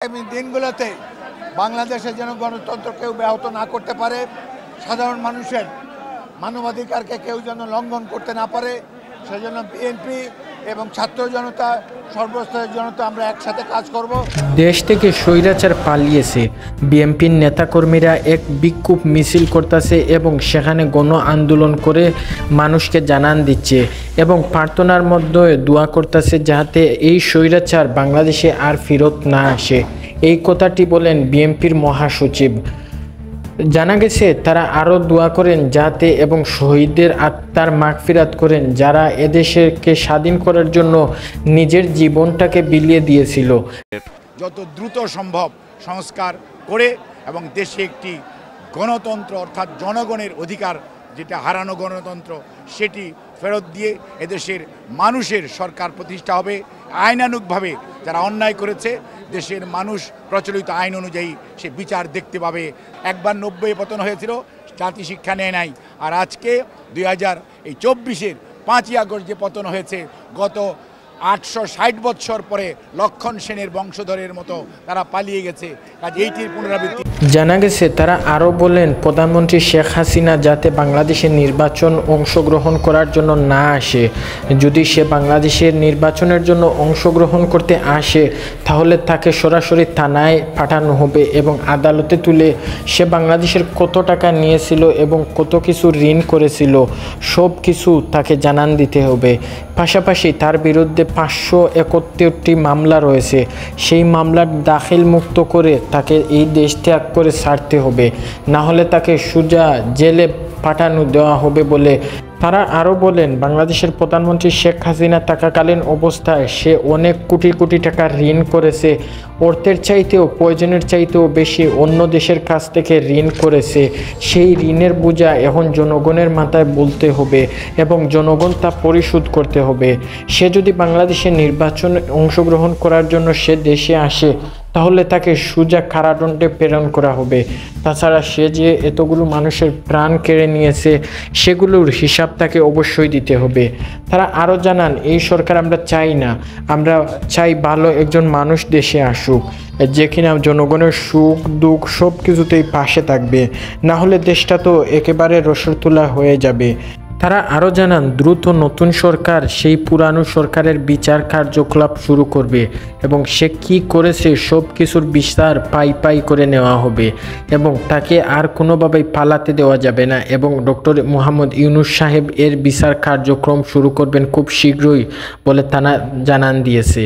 আগামী দিনগুলোতে বাংলাদেশে যেন গণতন্ত্র কেউ ব্যাহত না করতে পারে, সাধারণ মানুষের মানবাধিকারকে কেউ যেন লঙ্ঘন করতে না পারে, সেজন্য বিএনপি এবং ছাত্র জনতা সর্বস্তরের জনতা আমরা একসাথে কাজ করব। দেশ থেকে স্বৈরাচার পালিয়েছে, বিএনপির নেতাকর্মীরা এক বিক্ষোভ মিছিল করতেছে এবং সেখানে গণ আন্দোলন করে মানুষকে জানান দিচ্ছে এবং প্রার্থনার মধ্যে দোয়া করতেছে যাতে এই স্বৈরাচার বাংলাদেশে আর ফেরত না আসে। এই কথাটি বলেন বিএনপির মহাসচিব। জানা গেছে তারা আরও দোয়া করেন যাতে এবং শহীদদের আত্মার মাগফিরাত করেন যারা এদেশকে স্বাধীন করার জন্য নিজের জীবনটাকে বিলিয়ে দিয়েছিল। যত দ্রুত সম্ভব সংস্কার করে এবং দেশে একটি গণতন্ত্র অর্থাৎ জনগণের অধিকার যেটা হারানো গণতন্ত্র সেটি ফেরত দিয়ে এদেশের মানুষের সরকার প্রতিষ্ঠা হবে। আইনানুগভাবে যারা অন্যায় করেছে দেশের মানুষ প্রচলিত আইন অনুযায়ী সে বিচার দেখতে পাবে। একবার 90 পতন হয়েছিল, জাতি শিক্ষা নেয় নাই, আর আজকে 2024-এর 5ই আগস্ট যে পতন হয়েছে, গত 860 বৎসর পরে লক্ষণ সেনের বংশধরের মতো তারা পালিয়ে গেছে। কাজ এইটির পুনরাবৃত্তি। জানা গেছে তারা আরও বলেন প্রধানমন্ত্রী শেখ হাসিনা যাতে বাংলাদেশের নির্বাচন অংশগ্রহণ করার জন্য না আসে। যদি সে বাংলাদেশের নির্বাচনের জন্য অংশগ্রহণ করতে আসে তাহলে তাকে সরাসরি থানায় পাঠানো হবে এবং আদালতে তুলে সে বাংলাদেশের কত টাকা নিয়েছিল এবং কত কিছু ঋণ করেছিল সব কিছু তাকে জানান দিতে হবে। পাশাপাশি তার বিরুদ্ধে 571টি মামলা রয়েছে, সেই মামলার দাখিল মুক্ত করে তাকে এই দেশ ত্যাগ করে ছাড়তে হবে, না হলে তাকে সোজা জেলে পাঠানো দেওয়া হবে বলে তারা আরও বলেন। বাংলাদেশের প্রধানমন্ত্রী শেখ হাসিনা থাকাকালীন অবস্থায় সে অনেক কোটি কোটি টাকা ঋণ করেছে, অর্থের চাইতেও প্রয়োজনের চাইতেও বেশি অন্য দেশের কাছ থেকে ঋণ করেছে। সেই ঋণের বোঝা এখন জনগণের মাথায় বলতে হবে এবং জনগণ তা পরিশোধ করতে হবে। সে যদি বাংলাদেশের নির্বাচনে অংশগ্রহণ করার জন্য সে দেশে আসে তাহলে তাকে সোজা কারাদণ্ডে প্রেরণ করা হবে। তাছাড়া সে যে এতগুলো মানুষের প্রাণ কেড়ে নিয়েছে সেগুলোর হিসাব তাকে অবশ্যই দিতে হবে। তারা আরও জানান এই সরকার আমরা চাই না, আমরা চাই ভালো একজন মানুষ দেশে আসুক যে কিনা জনগণের সুখ দুঃখ সব কিছুতেই পাশে থাকবে, না হলে দেশটা তো একেবারে রসুলতোলা হয়ে যাবে। তারা আরও জানান দ্রুত নতুন সরকার সেই পুরানো সরকারের বিচার কার্যকলাপ শুরু করবে এবং সে কি করেছে সব কিছুর বিচার পাই পাই করে নেওয়া হবে এবং তাকে আর কোনোভাবেই পালাতে দেওয়া যাবে না এবং ডক্টর মোহাম্মদ ইউনূস সাহেব এর বিচার কার্যক্রম শুরু করবেন খুব শীঘ্রই বলে তারা জানান দিয়েছে।